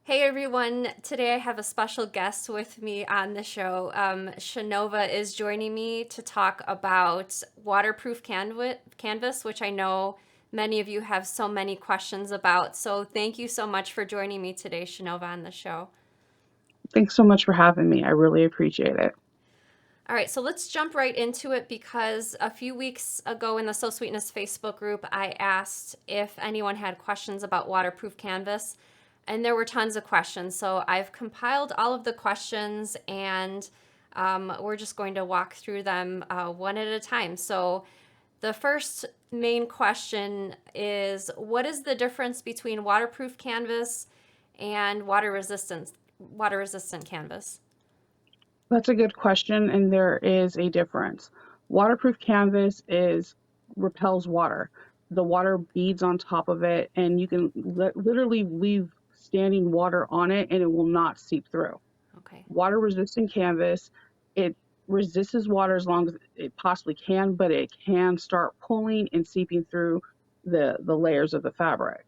Hey everyone, today I have a special guest with me on the show. Chanova is joining me to talk about waterproof canvas, which I know many of you have so many questions about. So thank you so much for joining me today, Chanova, on the show. Thanks so much for having me. I really appreciate it. All right, so let's jump right into it because a few weeks ago in the So Sweetness Facebook group, I asked if anyone had questions about waterproof canvas, and there were tons of questions. So I've compiled all of the questions, and we're just going to walk through them one at a time. So the first main question is, what is the difference between waterproof canvas and water resistant canvas? That's a good question, and there is a difference. Waterproof canvas is repels water. The water beads on top of it, and you can literally leave standing water on it, and it will not seep through. Okay. Water resistant canvas, it resists water as long as it possibly can, but it can start pulling and seeping through the layers of the fabric.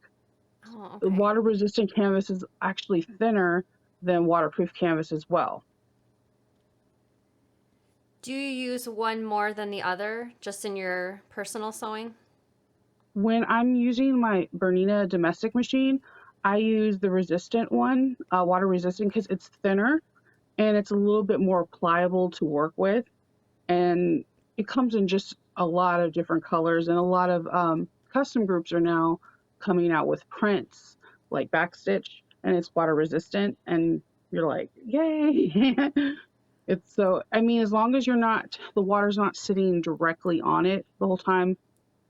Oh, okay. Water resistant canvas is actually thinner than waterproof canvas as well. Do you use one more than the other just in your personal sewing? When I'm using my Bernina domestic machine, I use the resistant one, water resistant, because it's thinner and it's a little bit more pliable to work with. And it comes in just a lot of different colors, and a lot of custom groups are now coming out with prints like backstitch, and it's water resistant. And you're like, yay! It's so, I mean, as long as the water's not sitting directly on it the whole time,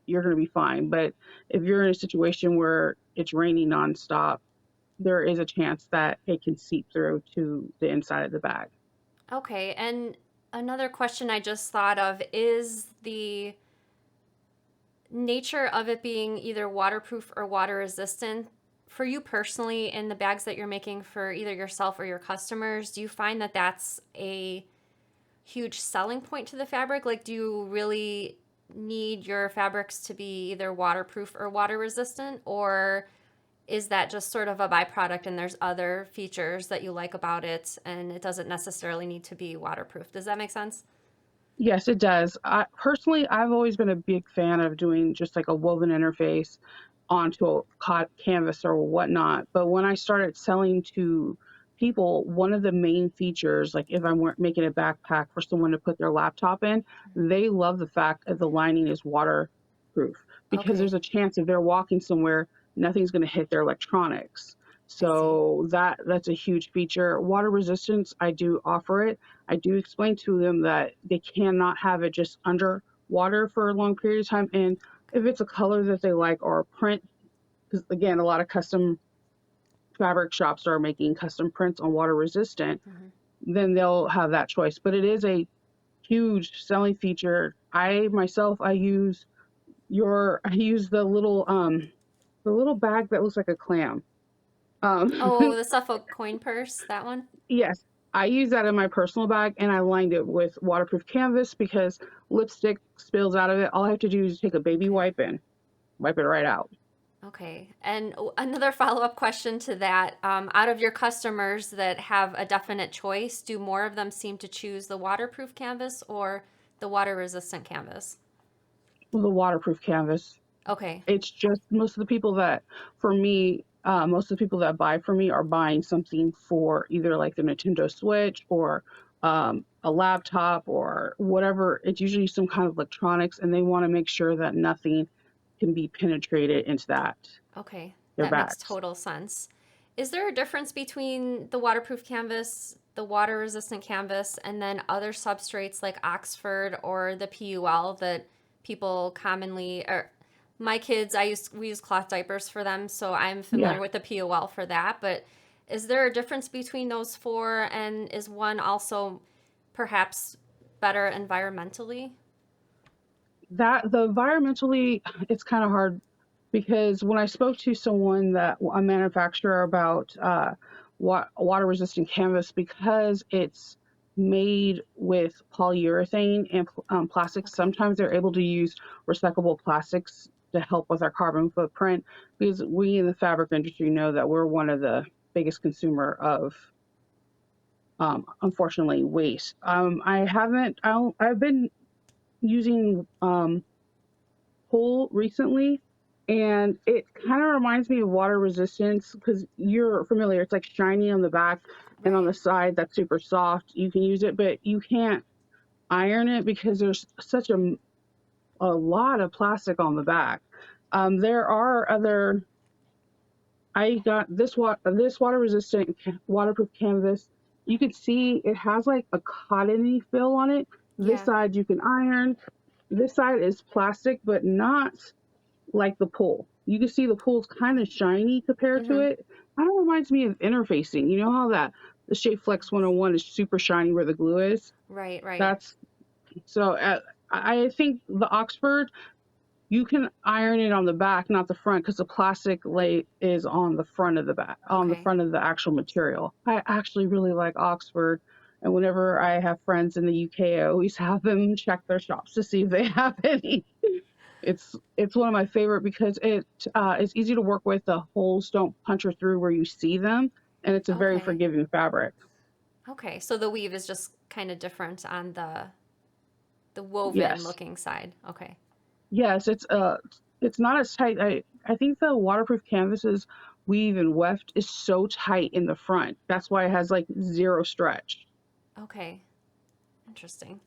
you're going to be fine. But if you're in a situation where it's raining nonstop, there is a chance that it can seep through to the inside of the bag. Okay, and another question I just thought of is the nature of it being either waterproof or water resistant. For you personally, in the bags that you're making for either yourself or your customers, do you find that that's a huge selling point to the fabric? Like, do you really need your fabrics to be either waterproof or water resistant? Or is that just sort of a byproduct and there's other features that you like about it and it doesn't necessarily need to be waterproof? Does that make sense? Yes, it does. Personally, I've always been a big fan of doing just like a woven interface onto a canvas or whatnot. But when I started selling to people, one of the main features, like if I'm making a backpack for someone to put their laptop in, they love the fact that the lining is waterproof because Okay, there's a chance if they're walking somewhere, nothing's going to hit their electronics. I see. So that's a huge feature. Water resistance, I do offer it. I do explain to them that they cannot have it just under water for a long period of time. And if it's a color that they like or a print, because again, a lot of custom fabric shops are making custom prints on water resistant, Hmm. then they'll have that choice. But it is a huge selling feature. I use the little bag that looks like a clam. Oh, the Suffolk coin purse, that one? Yes, I use that in my personal bag, and I lined it with waterproof canvas because lipstick spills out of it. All I have to do is take a baby Okay. wipe and wipe it right out. Okay. And another follow-up question to that, out of your customers that have a definite choice, do more of them seem to choose the waterproof canvas or the water-resistant canvas? The waterproof canvas. Okay. It's just most of the people that buy from me are buying something for either like the Nintendo Switch or a laptop or whatever. It's usually some kind of electronics, and they want to make sure that nothing can be penetrated into Okay. their That makes bags. total sense. Is there a difference between the waterproof canvas, the water-resistant canvas, and then other substrates like Oxford or the PUL that people commonly or my kids, we use cloth diapers for them, so I'm Yeah. familiar with the POL for that. But is there a difference between those four, and is one also perhaps better environmentally? That the environmentally, it's kind of hard because when I spoke to someone that a manufacturer about water resistant canvas, because it's made with polyurethane and plastics, Okay. sometimes they're able to use recyclable plastics to help with our carbon footprint, because we in the fabric industry know that we're one of the biggest consumer of, unfortunately, waste. I haven't. I've been using Pool recently, and it kind of reminds me of water resistance because you're familiar. It's like shiny on the back and on Right. the side. That's super soft. You can use it, but you can't iron it because there's such a lot of plastic on the back. There are other. I got this water resistant waterproof canvas. You could see it has like a cottony feel on it. This Yeah. side you can iron. This side is plastic, but not like the pool. You can see the pool's kind of shiny compared to Mm-hmm. it. Kind of reminds me of interfacing. You know how that the Shape Flex 101 is super shiny where the glue is? Right, right. That's so. I think the Oxford you can iron it on the back, not the front, because the plastic lay is on the front of the back, on the Okay. front of the actual material. I actually really like Oxford, and whenever I have friends in the UK, I always have them check their shops to see if they have any. It's one of my favorite because it's easy to work with. The holes don't punch through where you see them, and it's a very Okay. forgiving fabric. Okay. So the weave is just kind of different on the woven Yes, looking side. Okay. yes, it's not as tight. I think the waterproof canvases weave and weft is so tight in the front. That's why it has like zero stretch. Okay. Interesting.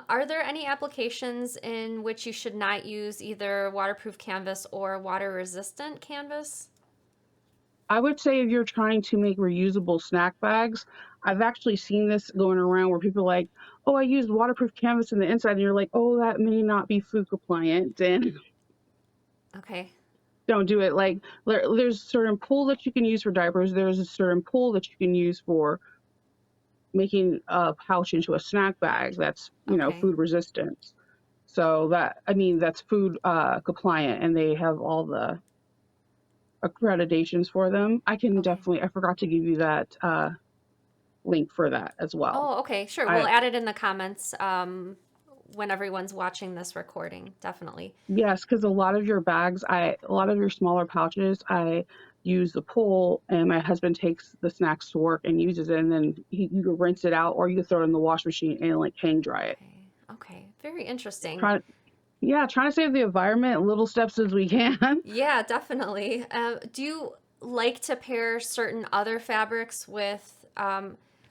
Are there any applications in which you should not use either waterproof canvas or water resistant canvas? I would say if you're trying to make reusable snack bags, I've actually seen this going around where people are like, "Oh, I used waterproof canvas in the inside," and you're like, "Oh, that may not be food compliant," and Okay. don't do it. Like there's a certain pool that you can use for diapers. There's a certain pool that you can use for making a pouch into a snack bag that's Okay. food resistant. So that I mean that's food compliant, and they have all the accreditations for them. I can Okay. definitely. I forgot to give you that link for that as well. Oh, okay. Sure. We'll I add it in the comments when everyone's watching this recording. Definitely. Yes, because a lot of your smaller pouches, I use the pull, and my husband takes the snacks to work and uses it, and then you can rinse it out, or you can throw it in the wash machine and like hang dry it. Okay. Okay. Very interesting. Try, yeah, trying to save the environment, little steps as we can. Yeah, definitely. Do you like to pair certain other fabrics with,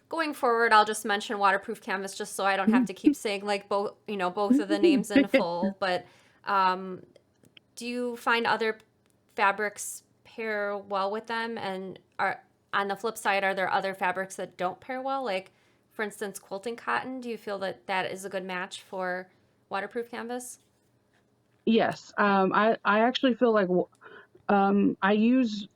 going forward, I'll just mention waterproof canvas just so I don't have to keep saying like both, both of the names in full, but um, do you find other fabrics pair well with them? And are on the flip side, are there other fabrics that don't pair well? Like, for instance, quilting cotton. Do you feel that that is a good match for waterproof canvas? Yes, I actually feel like um, I use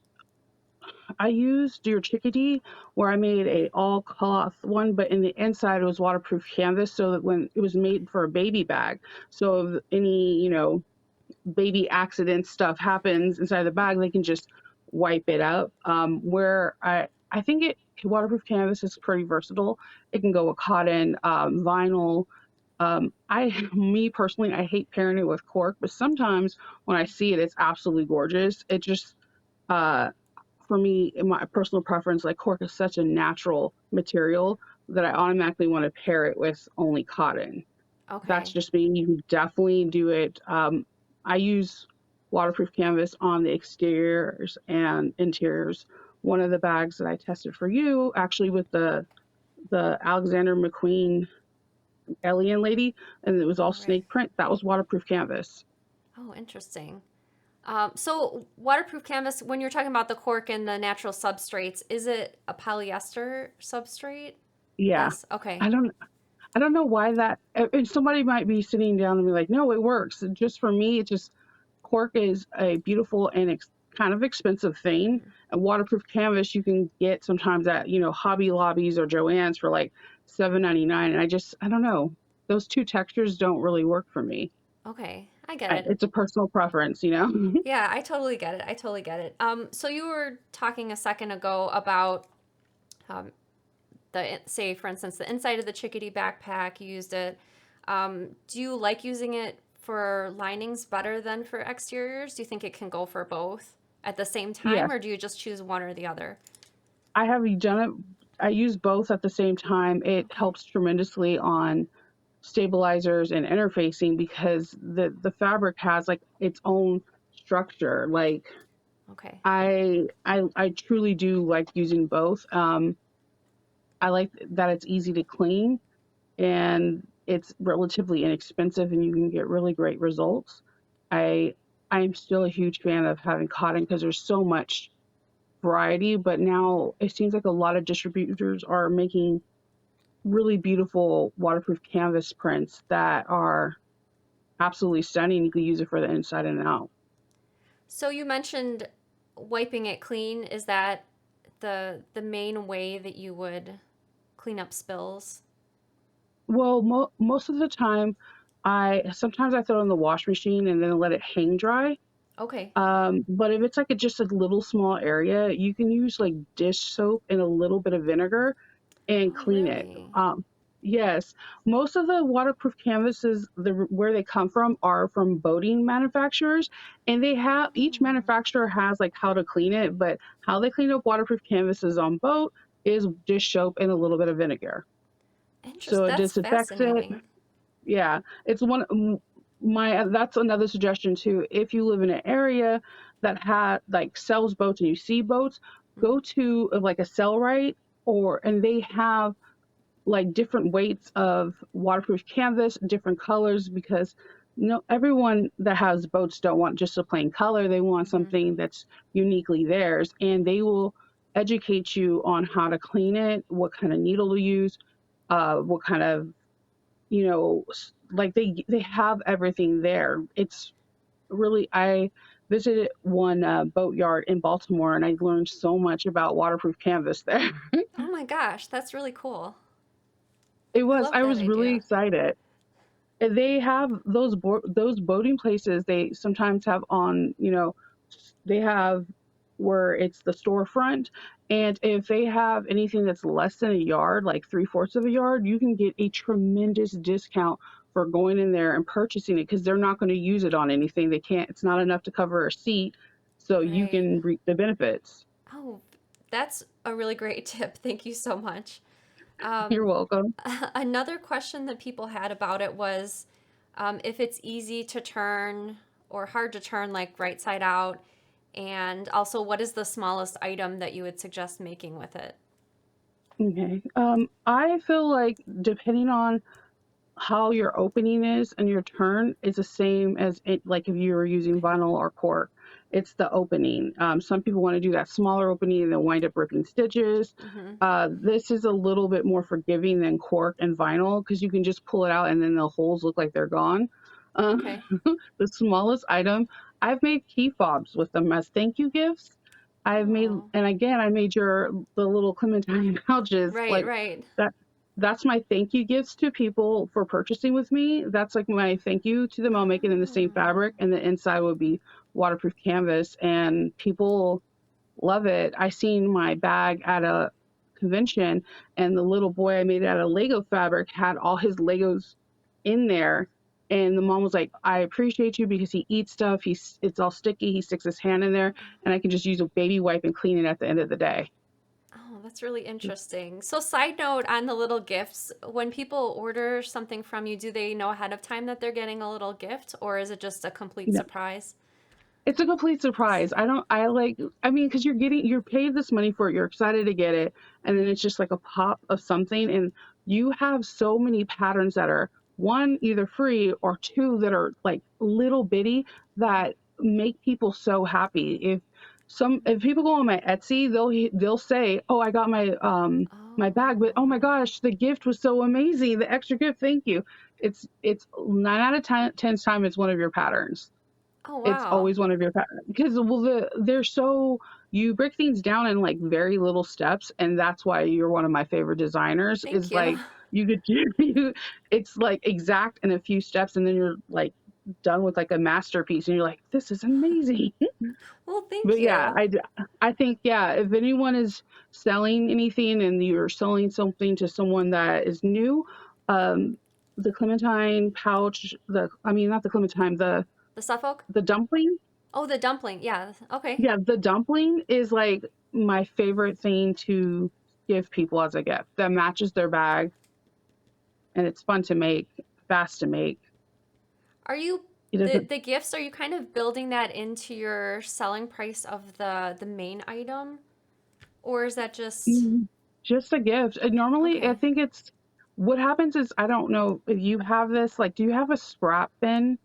I used your chickadee where I made a all cloth one, but in the inside it was waterproof canvas, so that when it was made for a baby bag, so if any baby accident stuff happens inside the bag, they can just wipe it up. Where I think it waterproof canvas is pretty versatile. It can go with cotton, vinyl. Me personally, I hate pairing it with cork, but sometimes when I see it, it's absolutely gorgeous. It just uh, for me, in my personal preference, like cork is such a natural material that I automatically want to pair it with only cotton. That's Okay. just me. You can definitely do it. I use waterproof canvas on the exteriors and interiors. One of the bags that I tested for you, actually with the Alexander McQueen alien lady, and it was all All right. snake print. That was waterproof canvas. Oh, interesting. So waterproof canvas, when you're talking about the cork and the natural substrates, is it a polyester substrate? Yeah, Yes. Okay. I don't I don't know why that. And somebody might be sitting down and be like, "No, it works." Just for me, it just cork is a beautiful and kind of expensive thing. Mhm. And waterproof canvas you can get sometimes at Hobby Lobbies or Joann's for like 7.99. And I don't know. Those two textures don't really work for me. Okay. I get it. It's a personal preference. Yeah, I totally get it. I totally get it. So you were talking a second ago about um, say, for instance, the inside of the chickadee backpack. You used it. Do you like using it for linings better than for exteriors? Do you think it can go for both? at the same time, Yes, or do you just choose one or the other? I have done it. I use both at the same time. It Okay. helps tremendously on stabilizers and interfacing because the fabric has like its own structure. Like Okay. I truly do like using both. I like that it's easy to clean and it's relatively inexpensive and you can get really great results. I I'm still a huge fan of having cotton because there's so much variety, but now it seems like a lot of distributors are making really beautiful waterproof canvas prints that are absolutely stunning. You can use it for the inside and out. So you mentioned wiping it clean. Is that the main way that you would clean up spills? Well, most of the time, I sometimes I throw it in the wash machine and then let it hang dry. Okay. But if it's like just a little small area, you can use like dish soap and a little bit of vinegar and Oh, clean it. really? Yes, most of the waterproof canvases, where they come from, are from boating manufacturers, and they have each Oh, manufacturer has like how to clean it, but how they clean up waterproof canvases on boat is dish soap and a little bit of vinegar. So it That's disinfects it. fascinating. Yeah, it's my that's another suggestion too. If you live in an area that like sells boats and you see boats, Hmm. go to like a sell right or and they have like different weights of waterproof canvas, different colors because no everyone that has boats don't want just a plain color. They want Hmm. something that's uniquely theirs and they will educate you on how to clean it, what kind of needle to use, what kind of like they have everything there. It's really I visited one boat yard in Baltimore and I learned so much about waterproof canvas there. Oh my gosh, that's really cool. I love I that was really idea. excited. They have those boating places. They sometimes have on, they have where it's the storefront, and if they have anything that's less than a yard, like three-fourths of a yard, you can get a tremendous discount for going in there and purchasing it because they're not going to use it on anything. They can't. It's not enough to cover a seat, so you Right. can reap the benefits. Oh, that's a really great tip. Thank you so much. You're Um, welcome. another question that people had about it was if it's easy to turn or hard to turn, like right side out, and also what is the smallest item that you would suggest making with it? Okay. I feel like depending on how your opening is and your turn is the same as it like if you were using Okay. vinyl or cork. It's the opening. Some people want to do that smaller opening and then wind up ripping stitches. Mm-hmm. This is a little bit more forgiving than cork and vinyl because you can just pull it out and then the holes look like they're gone. Uh, Okay. the smallest item, I've made key fobs with them as thank you gifts. I've made, Oh, and again, I made the little clementine pouches right, like right. that. That's my thank you gifts to people for purchasing with me. That's like my thank you to them. I'll make it in the same Oh, fabric, and the inside would be waterproof canvas, and people love it. I seen my bag at a convention, and the little boy I made it out of Lego fabric had all his Legos in there. And the mom was like, "I appreciate you because he eats stuff. It's all sticky. He sticks his hand in there, and I can just use a baby wipe and clean it at the end of the day." oh, that's really interesting. So, side note on the little gifts, when people order something from you, do they know ahead of time that they're getting a little gift, or is it just a complete surprise? It's a complete surprise. I mean, because you're paid this money for it, you're excited to get it, and then Mm-hmm. it's just like a pop of something. And you have so many patterns that are one, either free or two, that are like little bitty Mm-hmm. that make people so happy. If people go on my Etsy, they'll say, "Oh, I got my bag, but oh my Oh, gosh, the gift was so amazing. The extra gift, thank you." It's 9 out of 10 time it's one of your patterns. oh, It's wow. always one of your because well they're so you break things down in like very little steps and that's why you're one of my favorite designers Thank is you. like you could do it's like exact in a few steps and then you're like done with like a masterpiece and you're like this is amazing. Well, thank But yeah, you. I think yeah, if anyone is selling anything and you're selling something to someone that is new, um the clementine pouch, the I mean not the clementine, The Suffolk? the dumpling. Oh, the dumpling. Yeah. Okay. Yeah, the dumpling is like my favorite thing to give people as a gift that matches their bag, and it's fun to make, fast to make. Are you It doesn't the gifts, are you kind of building that into your selling price of the main item? Or is that just mm, just a gift. And normally, I okay. think it's what happens is I don't know if you have this. Like, do you have a scrap bin?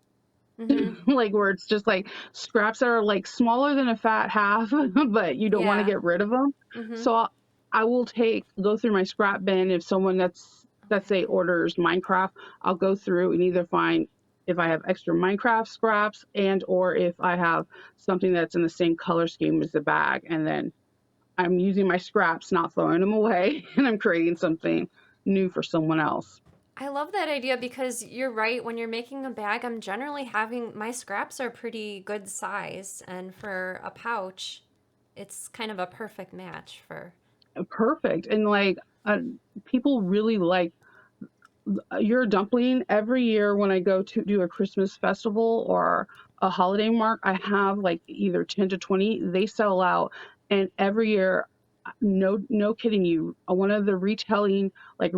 Mm-hmm. Like where it's just like scraps that are like smaller than a fat half, but you don't want to Yeah. get rid of them. Mm-hmm. So I will go through my scrap bin. If someone that Okay. say orders Minecraft, I'll go through and either find if I have extra Minecraft scraps and or if I have something that's in the same color scheme as the bag, and then I'm using my scraps, not throwing them away, and I'm creating something new for someone else. I love that idea because you're right. When you're making a bag, I'm generally having my scraps are pretty good size, and for a pouch, it's kind of a perfect match for. Perfect. And like people really like your dumpling. Every year when I go to do a Christmas festival or a holiday mark, I have like either 10 to 20. They sell out. And every year, no kidding you, one of the retailing like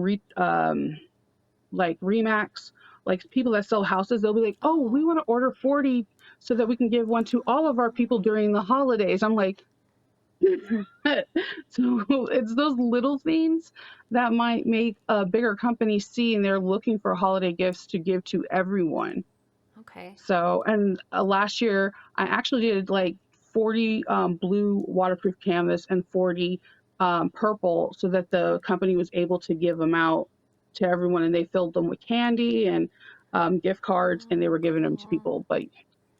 like Remax, like people that sell houses, they'll be like, "Oh, we Oh. want to order 40 so that we can give one to all of our people during the holidays." I'm like, so it's those little things that might make a bigger company see, and they're looking for holiday gifts to give to everyone. Okay. So, and last year I actually did like 40 blue waterproof canvas and 40 purple so that the company was able to give them out to everyone, and they filled them with candy and gift cards, and they Oh, were giving them to cool. people. But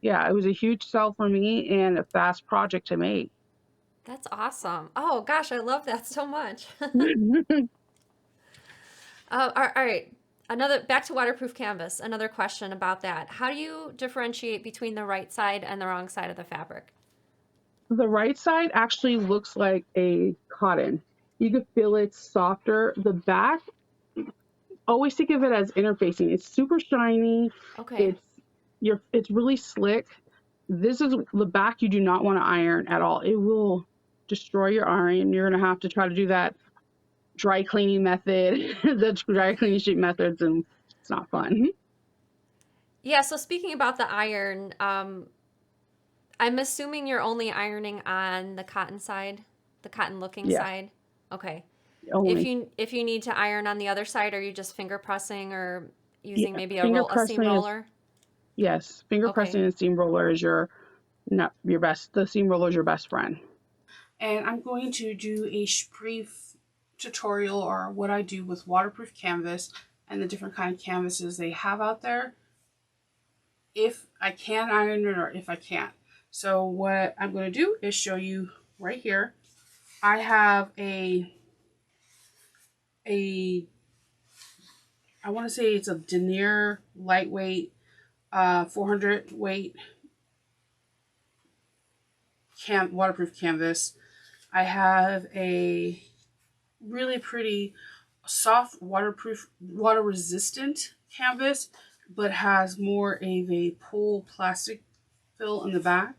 yeah, it was a huge sell for me and a fast project to make. That's awesome. Oh gosh, I love that so much. All right. Another back to waterproof canvas. Another question about that. How do you differentiate between the right side and the wrong side of the fabric? The right side actually looks like a cotton. You can feel it's softer. The back, always think of it as interfacing. It's super shiny. Okay. It's it's really slick. This is the back you do not want to iron at all. It will destroy your iron. You're gonna have to try to do that dry cleaning method, the dry cleaning sheet methods, and it's not fun. Yeah, so speaking about the iron, I'm assuming you're only ironing on the cotton side, the cotton looking Yeah, side. Okay. only. If you need to iron on the other side, are you just finger pressing or using Yeah, maybe finger a seam pressing is roller? yes. Finger Okay. pressing and steamroller is your not your best. The steamroller is your best friend. And I'm going to do a brief tutorial or what I do with waterproof canvas and the different kind of canvases they have out there, if I can iron it or if I can't. So what I'm going to do is show you right here. I have a I want to say it's a denier lightweight 400 weight waterproof canvas. I have a really pretty soft waterproof water resistant canvas but has more of a pull plastic fill in the back.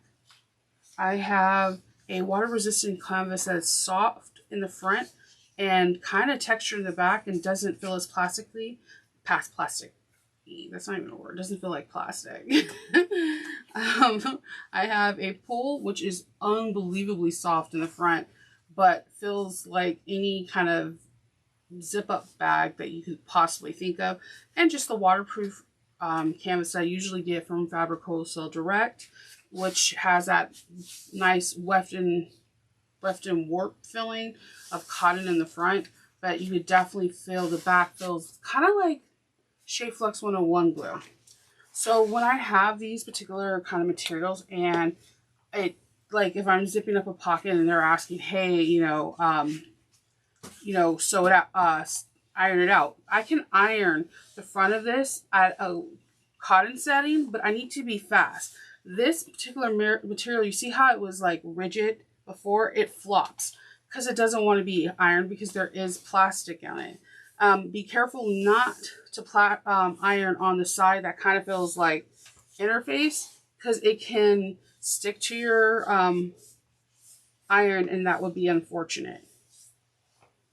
I have a water resistant canvas that's soft in the front and kind of textured in the back and doesn't feel as plastic. That's not even a word. It doesn't feel like plastic. I have a pull which is unbelievably soft in the front but feels like any kind of zip up bag that you could possibly think of, and just the waterproof canvas I usually get from Fabric Wholesale Direct, which has that nice weft and warp filling of cotton in the front, but you could definitely feel the back feels kind of like Shea Flux 101 glue. So when I have these particular kind of materials and it like if I'm zipping up a pocket and they're asking, hey, sew it out, iron it out. I can iron the front of this at a cotton setting, but I need to be fast. This particular material, you see how it was like rigid before? It flops because it doesn't want to be ironed because there is plastic in it. Be careful not to iron on the side that kind of feels like interface because it can stick to your iron, and that would be unfortunate.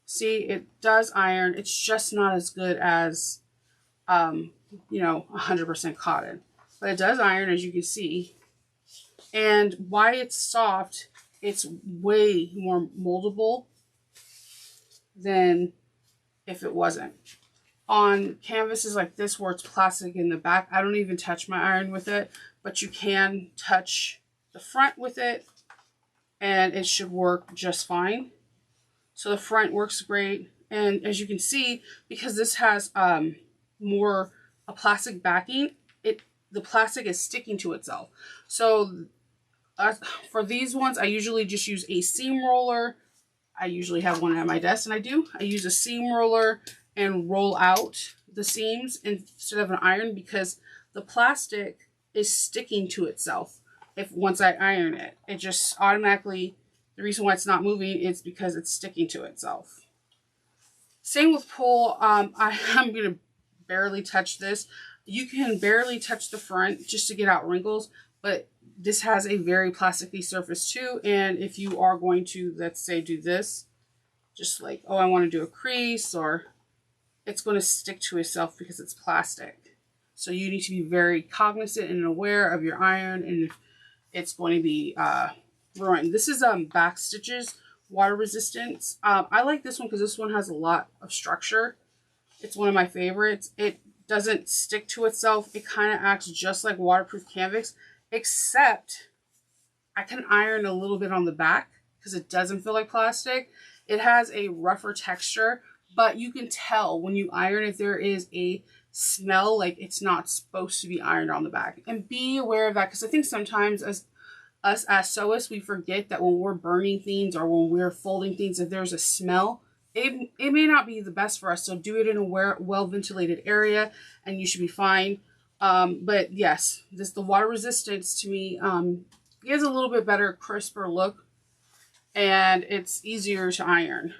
See, it does iron. It's just not as good as, um, 100% cotton. But it does iron, as you can see. And why it's soft, it's way more moldable than if it wasn't. On canvases like this where it's plastic in the back, I don't even touch my iron with it, but you can touch the front with it and it should work just fine. So the front works great. And as you can see, because this has more a plastic backing, the plastic is sticking to itself. So for these ones, I usually just use a seam roller. I usually have one at my desk, and I use a seam roller and roll out the seams instead of an iron, because the plastic is sticking to itself. If once I iron it, it just automatically, the reason why it's not moving is because it's sticking to itself. Same with pull. I'm going to barely touch this. You can barely touch the front just to get out wrinkles, but this has a very plasticky surface too. And if you are going to, let's say, do this, just like, oh, I want to do a crease, or it's going to stick to itself because it's plastic. So you need to be very cognizant and aware of your iron, and if it's going to be ruined. This is back stitches, water resistance. I like this one because this one has a lot of structure. It's one of my favorites. It doesn't stick to itself. It kind of acts just like waterproof canvas, except I can iron a little bit on the back because it doesn't feel like plastic. It has a rougher texture, but you can tell when you iron if there is a smell like it's not supposed to be ironed on the back. And be aware of that, because I think sometimes as us as sewists, we forget that when we're burning things or when we're folding things, if there's a smell, it may not be the best for us. So do it in a well ventilated area and you should be fine. But yes, the water resistance to me gives a little bit better, crisper look, and it's easier to iron.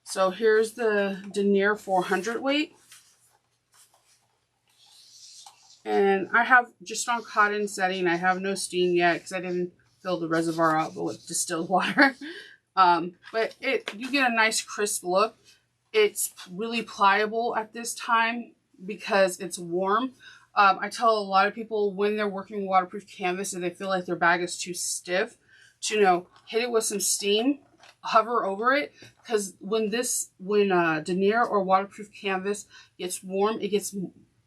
So here's the denier 400 weight. And I have just on cotton setting. I have no steam yet because I didn't fill the reservoir up with distilled water. But you get a nice crisp look. It's really pliable at this time because it's warm. I tell a lot of people when they're working with waterproof canvas and they feel like their bag is too stiff to hit it with some steam, hover over it, because when denier or waterproof canvas gets warm, it gets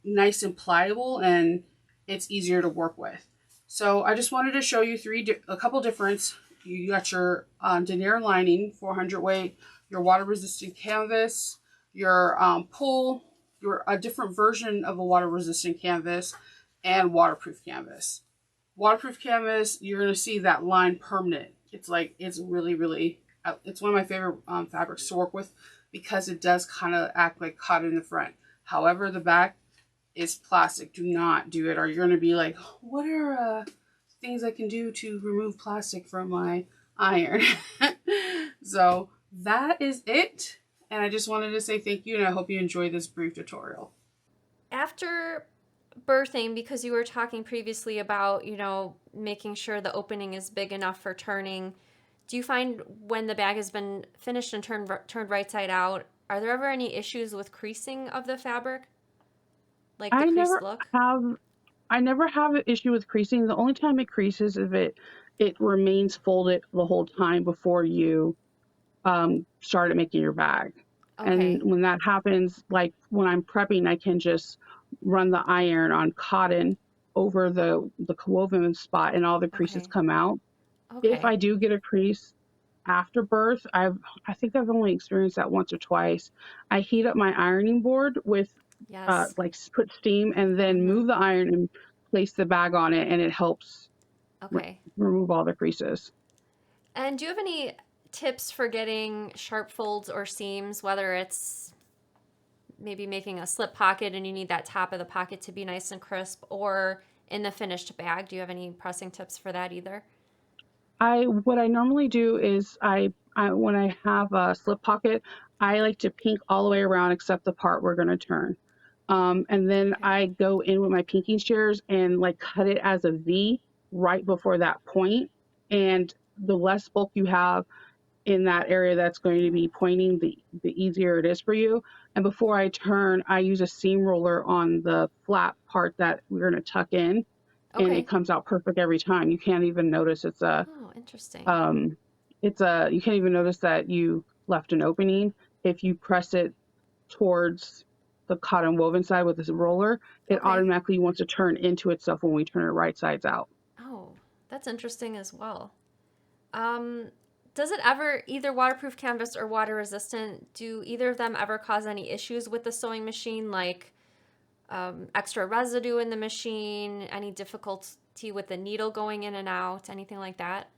nice and pliable and it's easier to work with. So I just wanted to show you a couple difference. You got your denier lining 400 weight, your water resistant canvas, your pull, a different version of a water resistant canvas, and waterproof canvas. Waterproof canvas, you're going to see that line permanent. It's really, really, it's one of my favorite fabrics to work with because it does kind of act like cotton in the front. However, the back is plastic. Do not do it, or you're going to be like, what are things I can do to remove plastic from my iron? So that is it. And I just wanted to say thank you, and I hope you enjoyed this brief tutorial. After birthing, because you were talking previously about, making sure the opening is big enough for turning, do you find when the bag has been finished and turned right side out, are there ever any issues with creasing of the fabric? Like the I creased never look? have I never have an issue with creasing. The only time it creases is if it remains folded the whole time before you started making your bag. And Okay. when that happens, like when I'm prepping, I can just run the iron on cotton over the woven spot and all the creases Okay. come out. If Okay. I do get a crease after birth, I think I've only experienced that once or twice. I heat up my ironing board with Yes. put steam and then Mm-hmm. move the iron and place the bag on it, and it helps Okay. remove all the creases. And do you have any tips for getting sharp folds or seams, whether it's maybe making a slip pocket and you need that top of the pocket to be nice and crisp, or in the finished bag? Do you have any pressing tips for that either? What I normally do is I when I have a slip pocket, I like to pink all the way around except the part we're going to turn. And then Okay. I go in with my pinking shears and like cut it as a V, right before that point, and the less bulk you have in that area that's going to be pointing, the easier it is for you. And before I turn, I use a seam roller on the flat part that we're going to tuck in, and it Okay. comes out perfect every time. You can't even notice Oh, interesting. um, you can't even notice that you left an opening. If you press it towards the cotton woven side with this roller, it Okay. automatically wants to turn into itself when we turn it right sides out. Oh, that's interesting as well. Um, does it ever, either waterproof canvas or water resistant, do either of them ever cause any issues with the sewing machine, like extra residue in the machine, any difficulty with the needle going in and out, anything like that?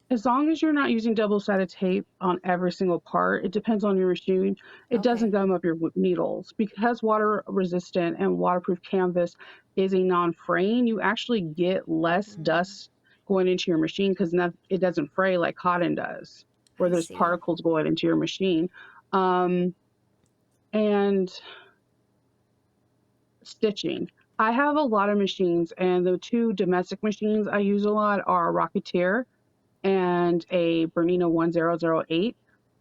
As long as you're not using double-sided tape on every single part, it depends on your machine. It doesn't Okay. gum up your needles. Because water resistant and waterproof canvas is a non-fraying, you actually get less Mm, dust going into your machine because it doesn't fray like cotton does, where I there's see. particles going into your machine. Um, and stitching. I have a lot of machines, and the two domestic machines I use a lot are Rocketeer and a Bernina 1008.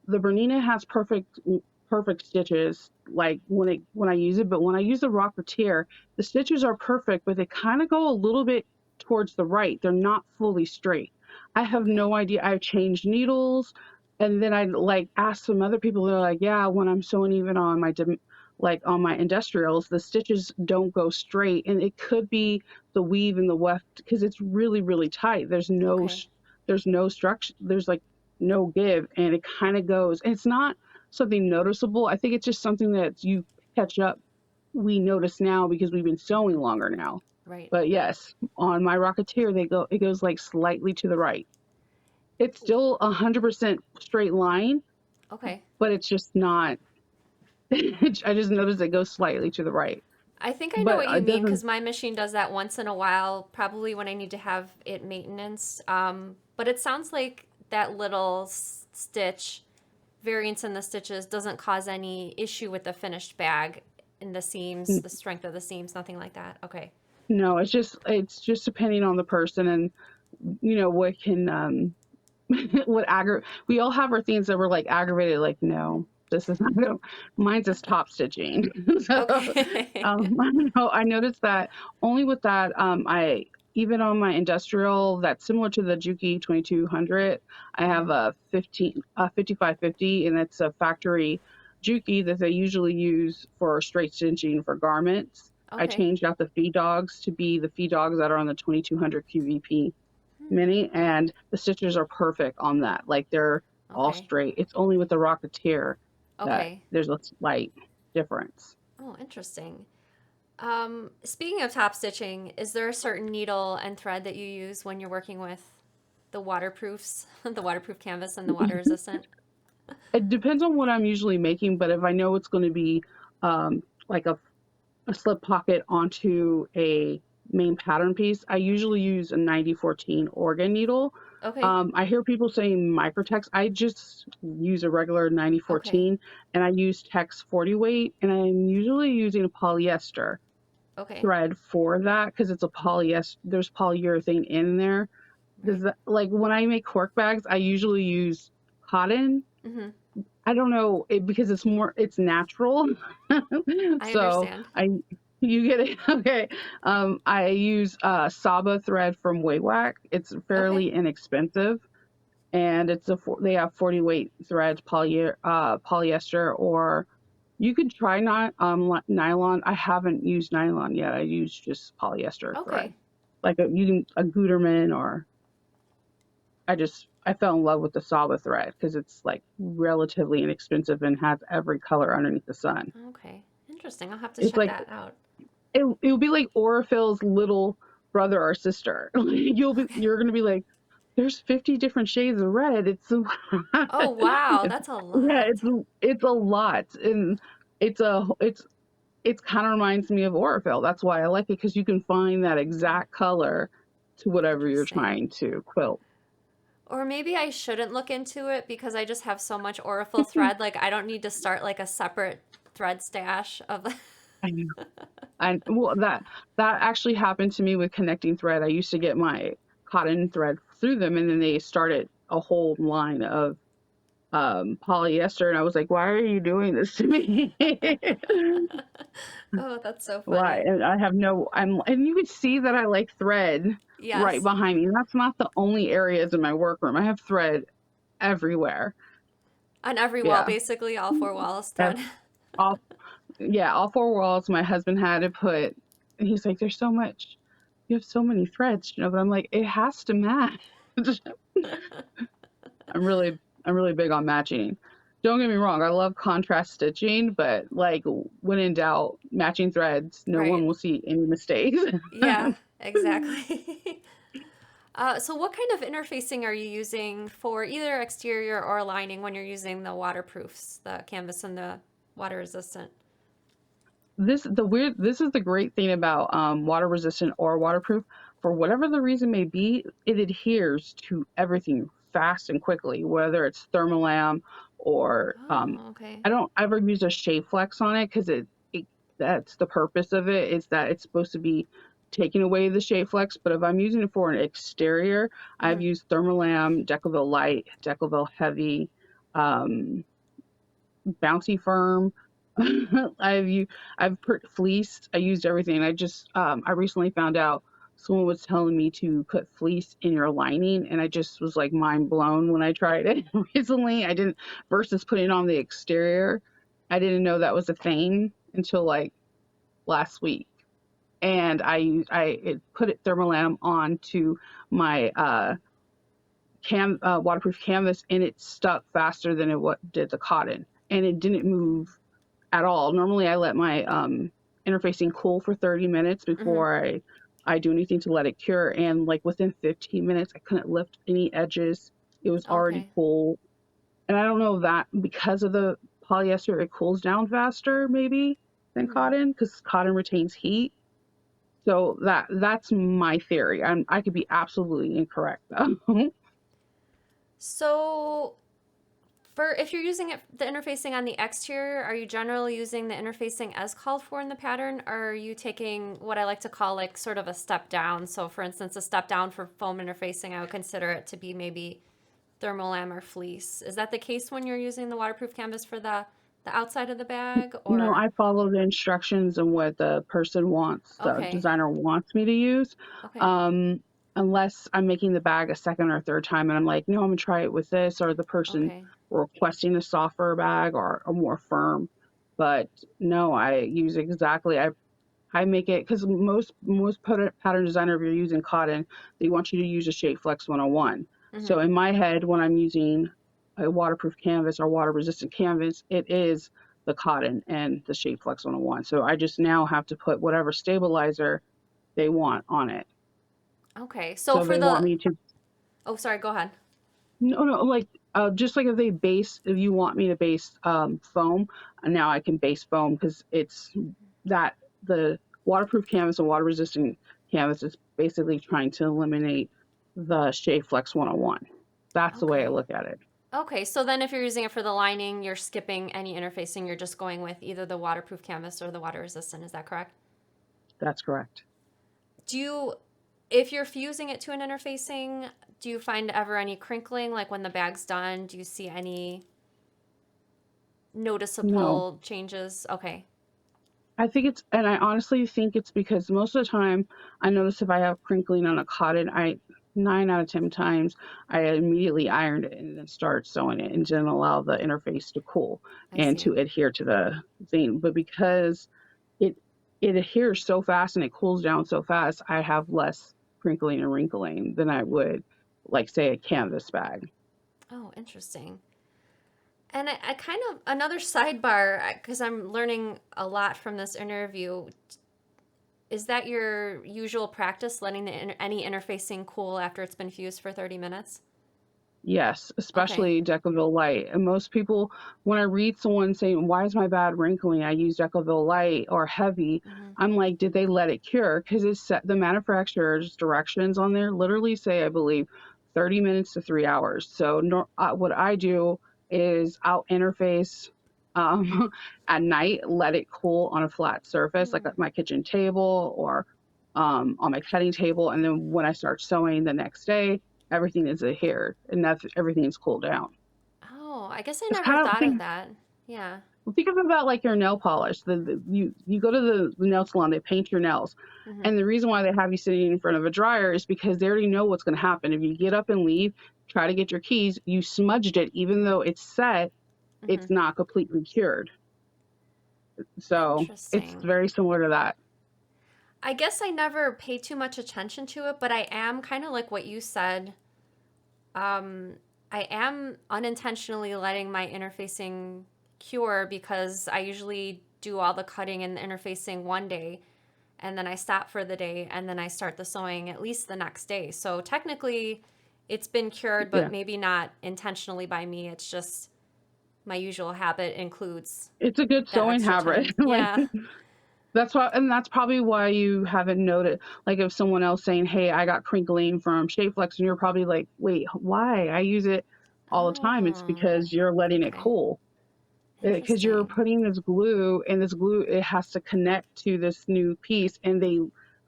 The Bernina has perfect stitches like when I use it, but when I use the Rocketeer, the stitches are perfect, but they kind of go a little bit towards the right. They're not fully straight. I have Okay. no idea. I've changed needles, and then I like ask some other people. They're like, yeah, when I'm sewing even on like on my industrials, the stitches don't go straight, and it could be the weave and the weft because it's really tight. Okay. There's no structure, there's like no give, and it kind of goes, and it's not something noticeable. I think it's just something that you catch up, we notice now because we've been sewing longer now. Right. But yes, on my Rocketeer, it goes like slightly to the right. It's still 100% straight line, Okay. but it's just not. I just noticed it goes slightly to the right, I think I know but what you it mean doesn't. because my machine does that once in a while, probably when I need to have it maintenance. But it sounds like that little stitch variance in the stitches doesn't cause any issue with the finished bag in the seams, the strength of the seams, nothing like that. Okay. No, it's just depending on the person, and what can what we all have our things that we're like aggravated, like, no, this is not gonna, mine's just top stitching. So Okay. I don't know, I noticed that only with that, I even on my industrial that's similar to the Juki 2200, I have Mhm. a 5550, and it's a factory Juki that they usually use for straight stitching for garments. I Okay. changed out the feed dogs to be the feed dogs that are on the 2200 QVP Hmm. mini, and the stitches are perfect on that. Like they're all Okay. straight. It's only with the Rocketeer that Okay. there's a slight difference. Oh, interesting. Speaking of top stitching, is there a certain needle and thread that you use when you're working with the waterproofs, the waterproof canvas and the water resistant? It depends on what I'm usually making, but if I know it's going to be like a slip pocket onto a main pattern piece, I usually use a 9014 organ needle. Okay. I hear people saying microtex. I just use a regular Okay. 9014, and I use Tex 40 weight, and I'm usually using a polyester Okay. thread for that because it's a polyester. There's polyurethane in there. Does Right. that, like when I make cork bags, I usually use cotton. Mm-hmm. I don't know because it's natural. I So understand. you get it. Okay. I use Saba thread from Waywack. It's Okay. fairly inexpensive, and they have 40 weight threads, polyester, or you could try not nylon. I haven't used nylon yet. I use just polyester thread, Okay. like a Gutermann, or I fell in love with the Saba thread because it's like relatively inexpensive and has every color underneath the sun. Okay. Interesting. I'll have to It's check like that out. it would be like Orifil's little brother or sister. Okay. You're gonna be like, there's 50 different shades of red. It's a lot. Oh, wow. It's, That's a yeah, lot. it's a lot, and it's kind of reminds me of Orifil. That's why I like it because you can find that exact color to whatever you're Interesting. trying to quilt. Or maybe I shouldn't look into it because I just have so much Aurifil thread. Like, I don't need to start like a separate thread stash of. I know. And well, that actually happened to me with connecting thread. I used to get my cotton thread through them, and then they started a whole line of polyester, and I was like, "Why are you doing this to me?" Oh, that's so Why? funny. And I have no. And you could see that I like thread right Yes. behind me. And that's not the only areas in my workroom. I have thread everywhere. On every wall, Yeah. basically, all four walls, Ev- thread. All yeah, all four walls. My husband had to put. And he's like, "There's so much. You have so many threads, you know." But I'm like, it has to match. I'm really big on matching. Don't get me wrong, I love contrast stitching, but like when in doubt, matching threads, no one Right. will see any mistakes. Yeah, exactly. So what kind of interfacing are you using for either exterior or lining when you're using the waterproofs, the canvas and the water resistant? This is the great thing about water resistant or waterproof. For whatever the reason may be, it adheres to everything fast and quickly, whether it's thermolam or Oh, okay. I don't ever use a shade flex on it because it that's the purpose of it, is that it's supposed to be taking away the shade flex. But if I'm using it for an exterior, I've Hmm. used thermolam, Decovil light, Decovil heavy, um, bouncy firm. I've fleeced. I used everything. I recently found out someone was telling me to put fleece in your lining, and I just was like mind blown when I tried it recently. I didn't versus putting it on the exterior. I didn't know that was a thing until like last week, and put it thermolam onto my waterproof canvas, and it stuck faster than what did the cotton, and it didn't move at all. Normally, I let my interfacing cool for 30 minutes Hmm. before I do anything to let it cure. And like within 15 minutes, I couldn't lift any edges. It was already Okay. cool. And I don't know if that because of the polyester, it cools down faster maybe than Hmm. cotton because cotton retains heat. So that's my theory. I could be absolutely incorrect though. So for if you're using it the interfacing on the exterior, are you generally using the interfacing as called for in the pattern, or are you taking what I like to call like sort of a step down? So for instance, a step down for foam interfacing, I would consider it to be maybe thermolam or fleece. Is that the case when you're using the waterproof canvas for the outside of the bag No, or I follow the instructions and what the person wants, the okay. designer wants me to use. Okay. Um, Unless I'm making the bag a second or third time and I'm like, no, I'm gonna try it with this, or the person Okay. requesting a softer bag or a more firm. But no, I use exactly I make it because most pattern designer, if you're using cotton, they want you to use a Shape Flex 101. So Mhm. in my head, when I'm using a waterproof canvas or water resistant canvas, it is the cotton and the Shape Flex 101. So I just now have to put whatever stabilizer they want on it. Okay. So So for they want the me to oh sorry, go ahead. no, like just like if you want me to base foam, now I can base foam because it's that the waterproof canvas and water resistant canvas is basically trying to eliminate the Shea Flex 101. That's the way I Okay. look at it. Okay, so then if you're using it for the lining, you're skipping any interfacing. You're just going with either the waterproof canvas or the water resistant. Is that correct? That's correct. Do you, if you're fusing it to an interfacing, do you find ever any crinkling? Like when the bag's done, do you see any No, noticeable changes? Okay. and I honestly think it's because most of the time I notice if I have crinkling on a cotton, 9 out of 10 times I immediately ironed it and then start sewing it and didn't allow the interface to cool I and see. to adhere to the thing. But because it it adheres so fast and it cools down so fast, I have less crinkling and wrinkling than I would like say a canvas bag. Oh, interesting. And I kind of, another sidebar, because I'm learning a lot from this interview. Is that your usual practice, letting any interfacing cool after it's been fused for 30 minutes? Yes, Okay. especially Decaville Light. And most people, when I read someone saying, "Why is my bad wrinkling?" I use Decaville Light or heavy. Hmm. I'm like, did they let it cure? Because the manufacturer's directions on there literally say, I believe, 30 minutes to 3 hours. So no, what I do is I'll interface. at night, let it cool on a flat surface, like Mm. at my kitchen table or on my cutting table. And then when I start sewing the next day, everything is adhered and that's everything's cooled down. Oh, I guess I It's never kind of thought of that. Yeah. think of it about like your nail polish. You go to the nail salon, they paint your nails, Hmm. and the reason why they have you sitting in front of a dryer is because they already know what's going to happen. If you get up and leave, try to get your keys, you smudged it, even though it's set, Hmm. it's not completely cured. So it's Interesting. very similar to that. I guess I never paid too much attention to it, but I am kind of like what you said. Um, I am unintentionally letting my interfacing cure because I usually do all the cutting and interfacing one day and then I stop for the day and then I start the sewing at least the next day. So technically it's been cured, but Yeah, maybe not intentionally by me. It's just my usual habit includes it's a good that sewing extra habit. time. Like Yeah. that's why, and that's probably why you haven't noted. Like if someone else saying, "Hey, I got crinkling from Shade Flex," and you're probably like, "Wait, why? I use it all the time." It's Oh, because you're letting it okay. cool. Because you're Interesting. putting this glue, and this glue it has to connect to this new piece, and they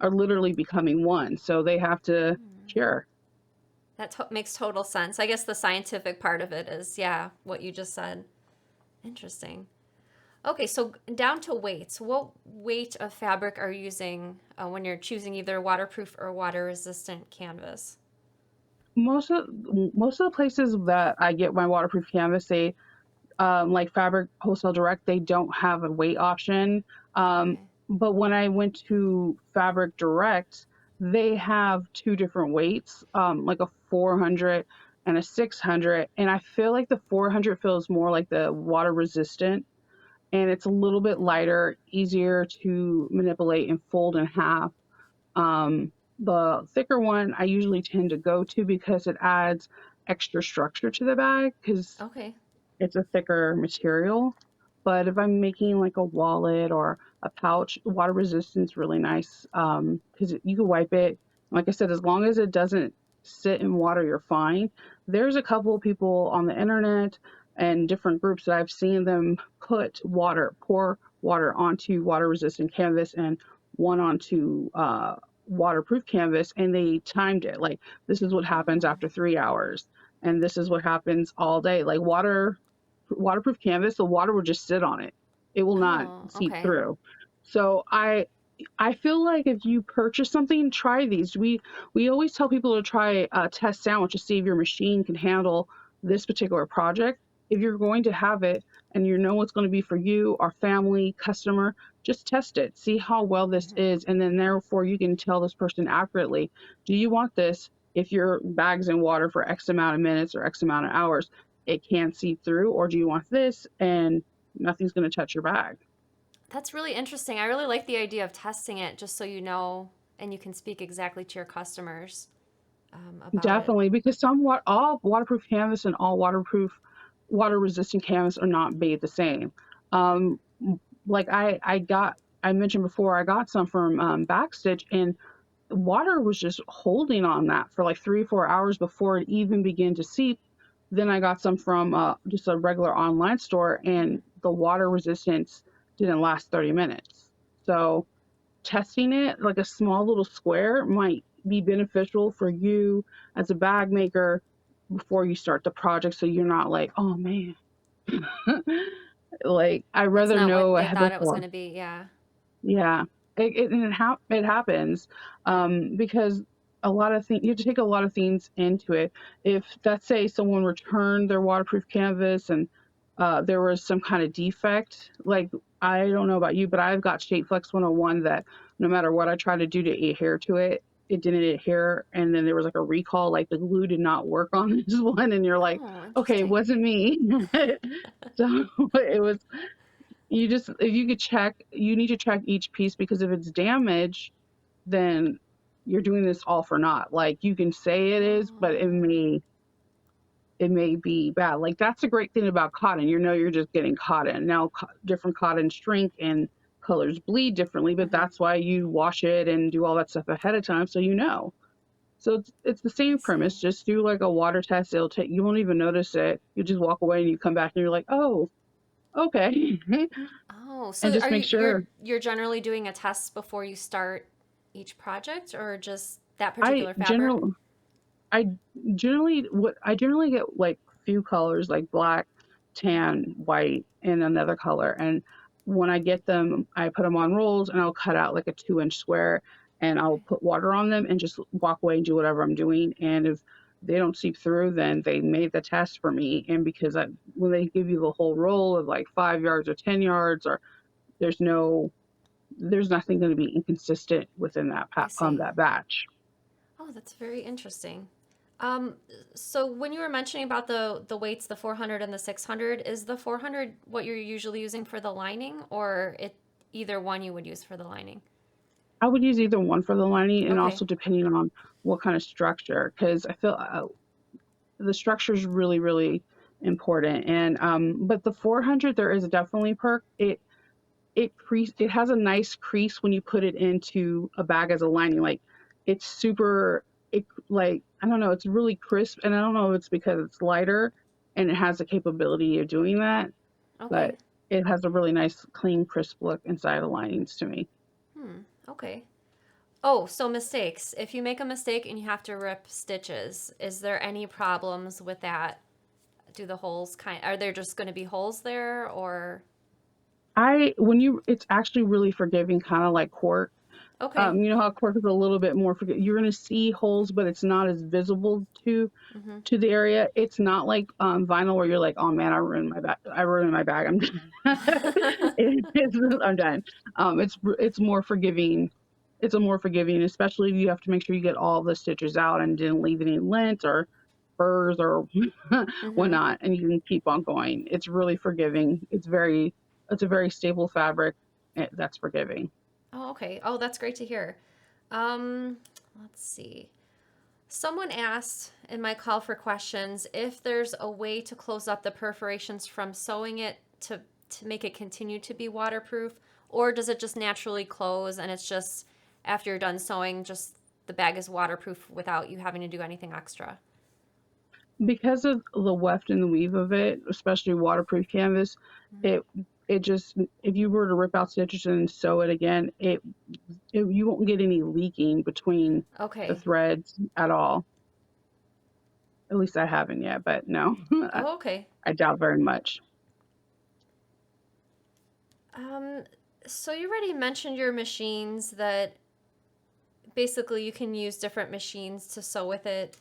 are literally becoming one. So they have to cure. That makes total sense. I guess the scientific part of it is, yeah, what you just said. Interesting. Okay, so down to weights. What weight of fabric are you using when you're choosing either waterproof or water resistant canvas? Most of the places that I get my waterproof canvas, they like Fabric Wholesale Direct, they don't have a weight option. Um, Okay. but when I went to Fabric Direct, they have two different weights, like a 400 and a 600. And I feel like the 400 feels more like the water resistant and it's a little bit lighter, easier to manipulate and fold in half. The thicker one I usually tend to go to because it adds extra structure to the bag because Okay. it's a thicker material. But if I'm making like a wallet or a pouch, water resistance really nice because you can wipe it. Like I said, as long as it doesn't sit in water, you're fine. There's a couple of people on the internet and different groups that I've seen them pour water onto water resistant canvas and one onto waterproof canvas, and they timed it. Like this is what happens Oh. after 3 hours, and this is what happens all day. Like waterproof canvas, the water will just sit on it. It will not Oh, seep okay. through. So I feel like if you purchase something, try these. We always tell people to try a test sandwich to see if your machine can handle this particular project. If you're going to have it and you know what's going to be for you, our family, customer, just test it. See how well this Hmm. is, and then therefore you can tell this person accurately. Do you want this? If your bag's in water for X amount of minutes or X amount of hours, it can't seep through, or do you want this and nothing's going to touch your bag? That's really interesting. I really like the idea of testing it just so you know and you can speak exactly to your customers about it. Definitely, because all waterproof canvas and all water resistant canvas are not made the same. Um, like I mentioned before, I got some from Backstitch, and water was just holding on that for like 3 or 4 hours before it even began to seep. Then I got some from just a regular online store, Hmm. and the water resistance didn't last 30 minutes. So testing it like a small little square might be beneficial for you as a bag maker before you start the project so you're not like, oh man. Like I'd It's rather not what know they ahead thought it was before. going to be. Yeah. Yeah, it happens because a lot of things you have to take a lot of things into it. If let's say someone returned their waterproof canvas and there was some kind of defect, like I don't know about you, but I've got Shape Flex 101 that no matter what I try to do to adhere to it, it didn't adhere, and then there was like a recall, like the glue did not work on this one, and you're like, Oh, okay, it interesting. wasn't me. So it was you just if you could check, you need to check each piece because if it's damaged, then you're doing this all for naught. Like you can say it is, but it Oh. may be bad. Like that's the great thing about cotton. You know, you're just getting cotton. Now, different cotton shrink and colors bleed differently, but Hmm. that's why you wash it and do all that stuff ahead of time so you know. So it's the I same premise. see. Just do like a water test. It'll take you won't even notice it. You just walk away and you come back and you're like, oh, okay. Oh, And so just are make you you're sure. you're generally doing a test before you start each project or just that I particular fabric? generally I I generally get like few colors like black, tan, white, and another color. And when I get them, I put them on rolls and I'll cut out like a 2-inch square and I'll Okay. put water on them and just walk away and do whatever I'm doing. And if they don't seep through, then they made the test for me. And because when they give you the whole roll of like 5 yards or 10 yards, or there's no, there's nothing going to be inconsistent within I see. that batch. Oh, that's very interesting. Um, so when you were mentioning about the weights, the 400 and the 600, is the 400 what you're usually using for the lining, or it either one you would use for the lining? I would use either one for the lining, and Okay. also depending on what kind of structure, because I feel the structure is really, really important. And but the 400, there is definitely perk. It has a nice crease when you put it into a bag as a lining. Like it's super, it like I don't know, it's really crisp, and I don't know if it's because it's lighter and it has the capability of doing that, Okay. but it has a really nice, clean, crisp look inside the linings to me. Hmm. Okay. Oh, so mistakes. If you make a mistake and you have to rip stitches, is there any problems with that? Do the holes are there just going to be holes there or When you, it's actually really forgiving, kind of like cork. okay. You know how cork is a little bit more you're gonna see holes, but it's not as visible Mm-hmm. to the area. It's not like vinyl where you're like, oh man, I ruined my bag. I'm done. I'm done. It's more forgiving. It's a more forgiving, especially if you have to make sure you get all the stitches out and didn't leave any lint or burrs or Mm-hmm. whatnot, and you can keep on going. It's really forgiving. It's a very stable fabric that's forgiving. Oh, okay. Oh, that's great to hear. Um, let's see. Someone asked in my call for questions if there's a way to close up the perforations from sewing it to make it continue to be waterproof, or does it just naturally close and it's just after you're done sewing, just the bag is waterproof without you having to do anything extra? Because of the weft and the weave of it, especially waterproof canvas, Mm. it it just, if you were to rip out stitches and sew it again, you won't get any leaking between the Okay. threads at all. At least I haven't yet, but no, Oh, okay. I doubt very much. Um, so you already mentioned your machines that basically you can use different machines to sew with it.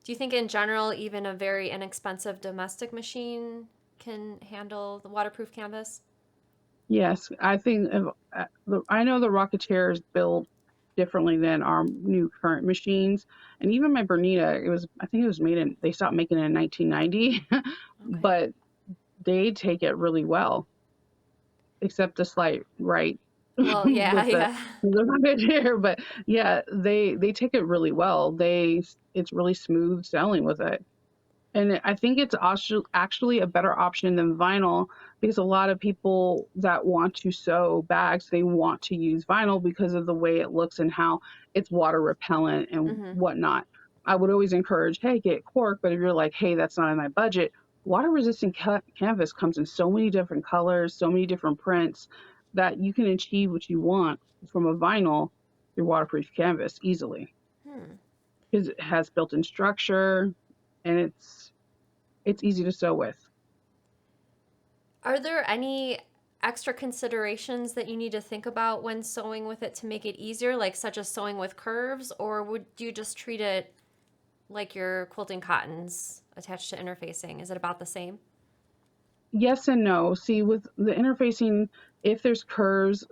Do you think in general even a very inexpensive domestic machine can handle the waterproof canvas? Yes, I think I know the Rocketeer is built differently than our new current machines, and even my Bernita. It was, I think it was made in, they stopped making it in 1990, Okay. but they take it really well, except the slight right Well, yeah, with yeah. the rabbit hair. But yeah, they take it really well. It's really smooth sailing with it. And I think it's actually a better option than vinyl, because a lot of people that want to sew bags, they want to use vinyl because of the way it looks and how it's water repellent and Mhm. whatnot. I would always encourage, hey, get cork. But if you're like, hey, that's not in my budget, water resistant canvas comes in so many different colors, so many different prints, that you can achieve what you want from a vinyl through waterproof canvas easily, Hmm. because it has built-in structure and it's easy to sew with. Are there any extra considerations that you need to think about when sewing with it to make it easier, like such as sewing with curves, or would you just treat it like your quilting cottons attached to interfacing? Is it about the same? Yes and no. See, with the interfacing, if there's curves,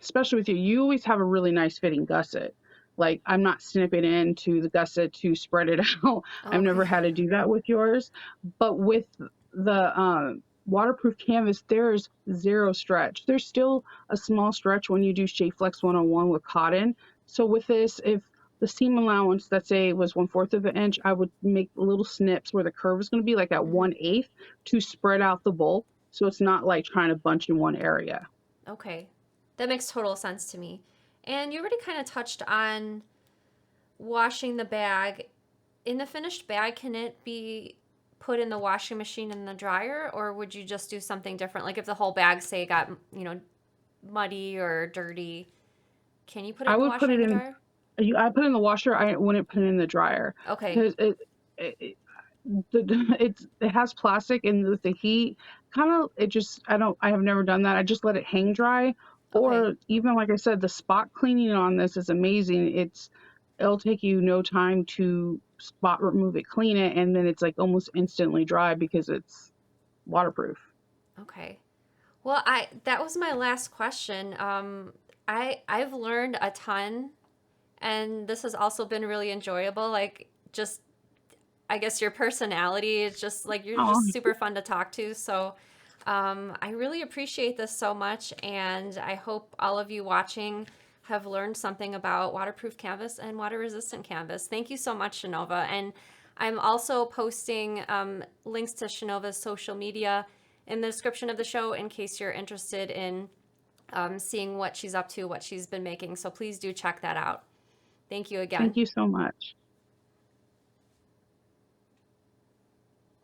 especially with you, you always have a really nice fitting gusset. Like I'm not snipping into the gusset to spread it out. I've never Okay. had to do that with yours. But with the waterproof canvas, there's zero stretch. There's still a small stretch when you do Shape Flex 101 with cotton. So with this, if the seam allowance, let's say, was 1/4 of an inch, I would make little snips where the curve is going to be like at Hmm. 1/8 to spread out the bulk. So it's not like trying to bunch in one area. Okay. That makes total sense to me. And you already kind of touched on washing the bag. In the finished bag, can it be put in the washing machine and the dryer, or would you just do something different? Like if the whole bag, say, got, muddy or dirty, can you put it I in the would put washer it and the in. dryer? I put it in the washer. I wouldn't put it in the dryer Okay. because it has plastic, and with the heat, kind of it just I have never done that. I just let it hang dry, Okay. or even like I said, the spot cleaning on this is amazing. It'll take you no time to spot remove it, clean it, and then it's like almost instantly dry because it's waterproof. Okay. Well, I that was my last question. I've learned a ton, and this has also been really enjoyable. Like, just I guess your personality is just like you're Oh, just super fun to talk to. So, I really appreciate this so much, and I hope all of you watching have learned something about waterproof canvas and water resistant canvas. Thank you so much, Chanova. And I'm also posting links to Chanova's social media in the description of the show in case you're interested in seeing what she's up to, what she's been making. So please do check that out. Thank you thank again. you so much.